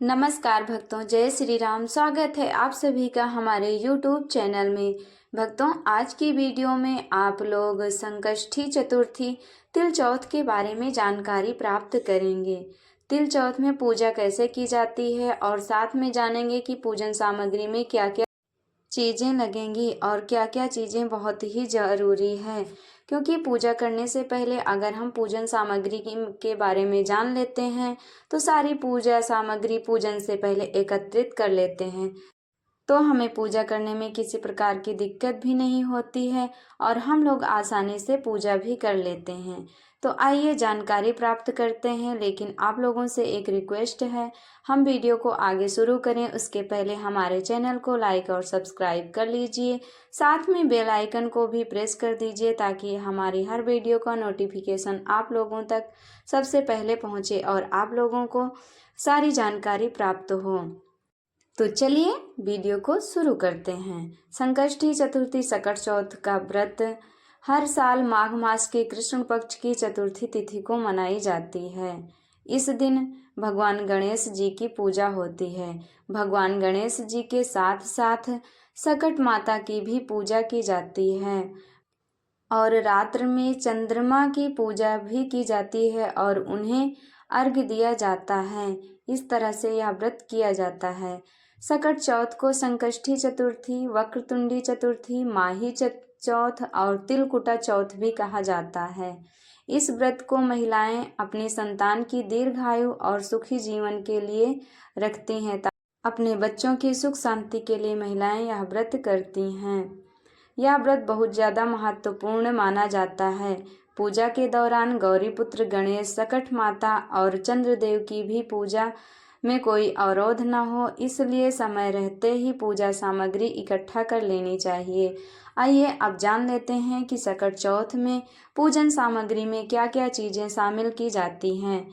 नमस्कार भक्तों, जय श्री राम। स्वागत है आप सभी का हमारे YouTube चैनल में। भक्तों, आज की वीडियो में आप लोग संकष्टी चतुर्थी तिल चौथ के बारे में जानकारी प्राप्त करेंगे। तिल चौथ में पूजा कैसे की जाती है और साथ में जानेंगे कि पूजन सामग्री में क्या क्या चीज़ें लगेंगी और क्या क्या चीज़ें बहुत ही ज़रूरी है। क्योंकि पूजा करने से पहले अगर हम पूजन सामग्री के बारे में जान लेते हैं तो सारी पूजा सामग्री पूजन से पहले एकत्रित कर लेते हैं, तो हमें पूजा करने में किसी प्रकार की दिक्कत भी नहीं होती है और हम लोग आसानी से पूजा भी कर लेते हैं। तो आइए जानकारी प्राप्त करते हैं, लेकिन आप लोगों से एक रिक्वेस्ट है, हम वीडियो को आगे शुरू करें उसके पहले हमारे चैनल को लाइक और सब्सक्राइब कर लीजिए। साथ में बेल आइकन को भी प्रेस कर दीजिए ताकि हमारी हर वीडियो का नोटिफिकेशन आप लोगों तक सबसे पहले पहुँचे और आप लोगों को सारी जानकारी प्राप्त हो। तो चलिए वीडियो को शुरू करते हैं। संकष्टी चतुर्थी सकट चौथ का व्रत हर साल माघ मास के कृष्ण पक्ष की चतुर्थी तिथि को मनाई जाती है। इस दिन भगवान गणेश जी की पूजा होती है। भगवान गणेश जी के साथ साथ सकट माता की भी पूजा की जाती है और रात्र में चंद्रमा की पूजा भी की जाती है और उन्हें अर्घ्य दिया जाता है। इस तरह से यह व्रत किया जाता है। सकट चौथ को संकष्टी चतुर्थी, वक्रतुंडी चतुर्थी, माही चौथ और तिलकुटा चौथ भी कहा जाता है। इस व्रत को महिलाएं अपनी संतान की दीर्घायु और सुखी जीवन के लिए रखती हैं। अपने बच्चों की सुख शांति के लिए महिलाएं यह व्रत करती हैं। यह व्रत बहुत ज़्यादा महत्वपूर्ण माना जाता है। पूजा के दौरान गौरीपुत्र गणेश, सकट माता और चंद्रदेव की भी पूजा में कोई अवरोध न हो, इसलिए समय रहते ही पूजा सामग्री इकट्ठा कर लेनी चाहिए। आइए अब जान लेते हैं कि सकट चौथ में पूजन सामग्री में क्या क्या चीज़ें शामिल की जाती हैं।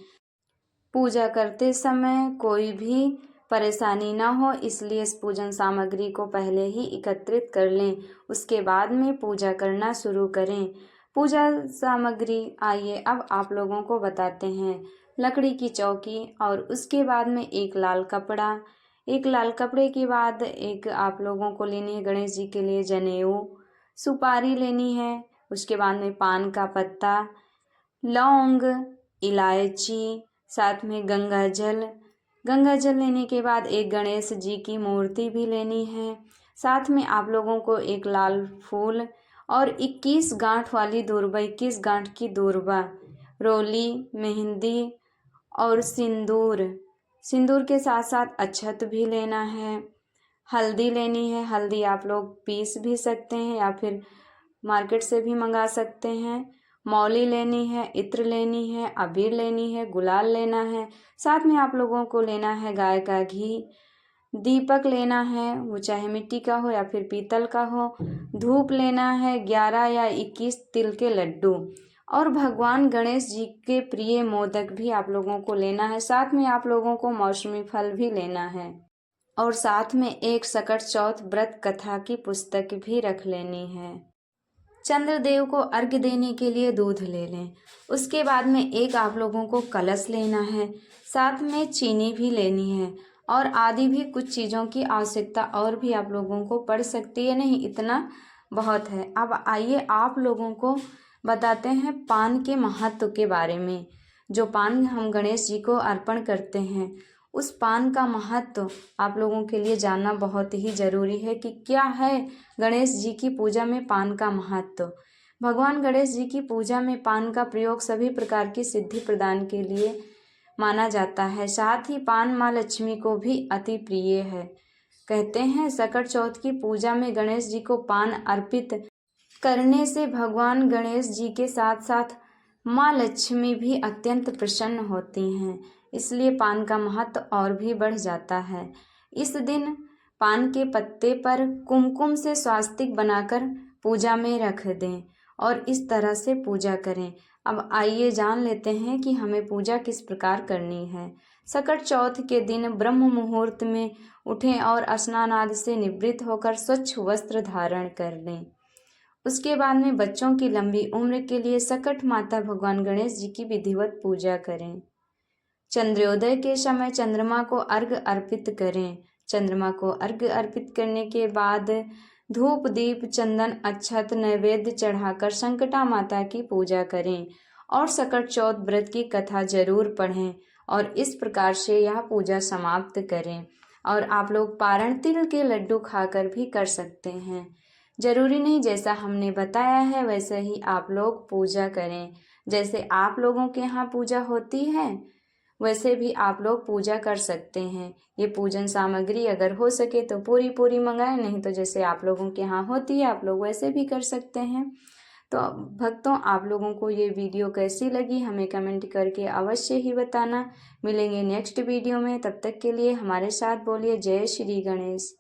पूजा करते समय कोई भी परेशानी ना हो, इसलिए इस पूजन सामग्री को पहले ही एकत्रित कर लें, उसके बाद में पूजा करना शुरू करें। पूजा सामग्री आइए अब आप लोगों को बताते हैं। लकड़ी की चौकी और उसके बाद में एक लाल कपड़ा, एक लाल कपड़े के बाद एक आप लोगों को लेनी है गणेश जी के लिए जनेऊ, सुपारी लेनी है, उसके बाद में पान का पत्ता, लौंग, इलायची, साथ में गंगा जल लेने के बाद एक गणेश जी की मूर्ति भी लेनी है। साथ में आप लोगों को एक लाल फूल और 21 गांठ वाली दूर्बा, 21 गांठ की दूर्बा, रोली, मेहंदी और सिंदूर के साथ साथ अक्षत भी लेना है। हल्दी लेनी है, हल्दी आप लोग पीस भी सकते हैं या फिर मार्केट से भी मंगा सकते हैं। मौली लेनी है, इत्र लेनी है, अबीर लेनी है, गुलाल लेना है। साथ में आप लोगों को लेना है गाय का घी, दीपक लेना है, वो चाहे मिट्टी का हो या फिर पीतल का हो, धूप लेना है, 11 या 21 तिल के लड्डू और भगवान गणेश जी के प्रिय मोदक भी आप लोगों को लेना है। साथ में आप लोगों को मौसमी फल भी लेना है और साथ में एक सकट चौथ व्रत कथा की पुस्तक भी रख लेनी है। चंद्रदेव को अर्घ्य देने के लिए दूध ले लें। उसके बाद में एक आप लोगों को कलश लेना है, साथ में चीनी भी लेनी है और आदि भी कुछ चीज़ों की आवश्यकता और भी आप लोगों को पड़ सकती है, नहीं इतना बहुत है। अब आइए आप लोगों को बताते हैं पान के महत्व के बारे में। जो पान हम गणेश जी को अर्पण करते हैं, उस पान का महत्व आप लोगों के लिए जानना बहुत ही ज़रूरी है कि क्या है गणेश जी की पूजा में पान का महत्व। भगवान गणेश जी की पूजा में पान का प्रयोग सभी प्रकार की सिद्धि प्रदान के लिए माना जाता है। साथ ही पान माँ लक्ष्मी को भी अति प्रिय है। कहते हैं सकट चौथ की पूजा में गणेश जी को पान अर्पित करने से भगवान गणेश जी के साथ साथ माँ लक्ष्मी भी अत्यंत प्रसन्न होती हैं, इसलिए पान का महत्व और भी बढ़ जाता है। इस दिन पान के पत्ते पर कुमकुम से स्वास्तिक बनाकर पूजा में रख दें और इस तरह से पूजा करें। अब आइए जान लेते हैं कि हमें पूजा किस प्रकार करनी है। सकट चौथ के दिन ब्रह्म मुहूर्त में उठें और स्नान आदि से निवृत्त होकर स्वच्छ वस्त्र धारण कर लें। उसके बाद में बच्चों की लंबी उम्र के लिए सकट माता भगवान गणेश जी की विधिवत पूजा करें। चंद्रोदय के समय चंद्रमा को अर्घ्य अर्पित करें। चंद्रमा को अर्घ्य अर्पित करने के बाद धूप दीप चंदन अक्षत नैवेद्य चढ़ाकर संकटा माता की पूजा करें और सकट चौथ व्रत की कथा जरूर पढ़ें और इस प्रकार से यह पूजा समाप्त करें। और आप लोग पारण तिल के लड्डू खाकर भी कर सकते हैं। जरूरी नहीं जैसा हमने बताया है वैसे ही आप लोग पूजा करें। जैसे आप लोगों के यहाँ पूजा होती है वैसे भी आप लोग पूजा कर सकते हैं। ये पूजन सामग्री अगर हो सके तो पूरी पूरी मंगाएं, नहीं तो जैसे आप लोगों के यहाँ होती है आप लोग वैसे भी कर सकते हैं। तो भक्तों, आप लोगों को ये वीडियो कैसी लगी हमें कमेंट करके अवश्य ही बताना। मिलेंगे नेक्स्ट वीडियो में, तब तक के लिए हमारे साथ बोलिए जय श्री गणेश।